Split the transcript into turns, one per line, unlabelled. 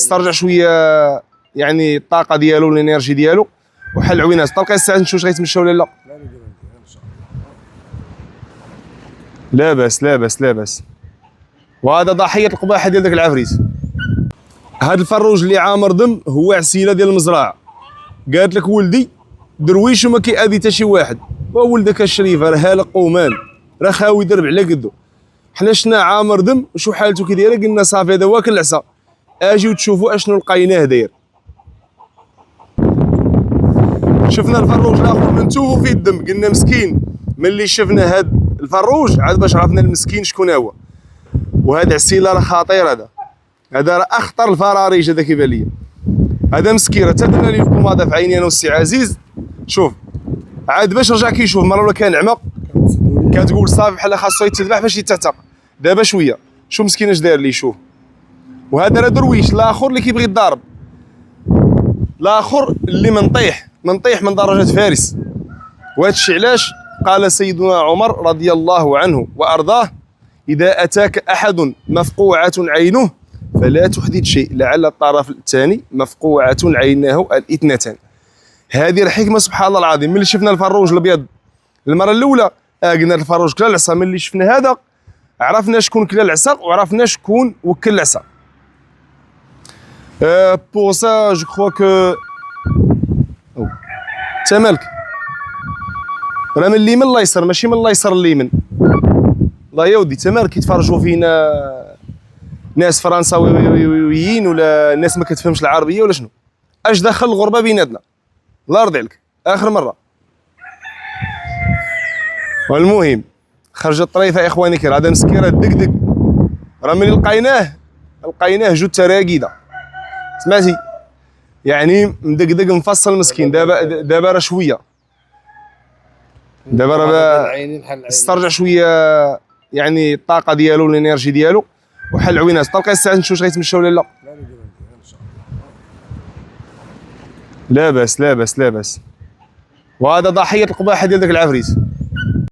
استرجع شويه يعني الطاقه ديالو والانرجي ديالو وحل عوينات. تلقى الساعه نشوف واش غيتمشى ولا لا. لاباس لاباس لاباس. وهذا ضحيه القباحه ديال داك العفريت. هذا الفروج اللي عامر دم هو عسيله ديال المزرعه. قالت لك ولدي درويش وما كيأذي حتى شي واحد، وولدك الشريف راه هالق قومان راه خاوي درب على قدو. حنا شنا عامر دم وشو حالته كي دايره، قلنا صافي هذا واكل العصا، اجيو تشوفوا اشنو لقيناه داير. شفنا الفروج الاخر منتوفو فيه الدم، قلنا مسكين. ملي شفنا هاد الفروج عاد باش عرفنا المسكين شكون هو. وهذا عسيله راه خطير، هذا راه اخطر الفراريج. هذا كيبان ليا هذا مسكين، راه درنا ليه الكوماده في عيني انا والسي عزيز. شوف عاد باش رجع كيشوف مره ولا كان عمى كتقول صافي بحال خاصو يتذبح باش يتعتق. دابا شويه شو مسكين اش داير ليه. شوف وهذا راه درويش. الاخر اللي كيبغي يضارب، الاخر اللي منطيح من درجه فارس. وهذا الشيء علاش قال سيدنا عمر رضي الله عنه وارضاه: اذا اتاك احد مفقوعه عينه فلا تحدث شيء لعل الطرف الثاني مفقوعه عيناه الاثنتان. هذه الحكمه سبحان الله العظيم. ملي شفنا الفروج الابيض المره الاولى قلنا الفروج كلا العصا، ملي شفنا هذا عرفنا شكون كلا العصا وعرفنا شكون وكل العصا. بور سا جو كخوا كو تا مالك راه من اليمين الله يسر، ماشي من الله يسر اليمين. الله يا ودي تا مالك كيتفرجوا فينا ناس فرنساويين ولا ناس ما كتفهمش العربيه ولا شنو؟ اش دخل الغربه بيناتنا؟ الله يرضي عليك اخر مره. والمهم خرجت طريفه يا اخواني الكرام. هذا مسكين راه دقدق، راه ملي لقيناه جوج تراقيده سمعتي، يعني مدقدق مفصل مسكين. دابا راه شويه، دابا راه استرجع شويه يعني الطاقه ديالو والانرجي ديالو وحل عوينات. تلقى الساعه نشوف واش غيتمشى ولا لا. لاباس لاباس لاباس. وهذا ضحيه القباحه ديال داك العفريت.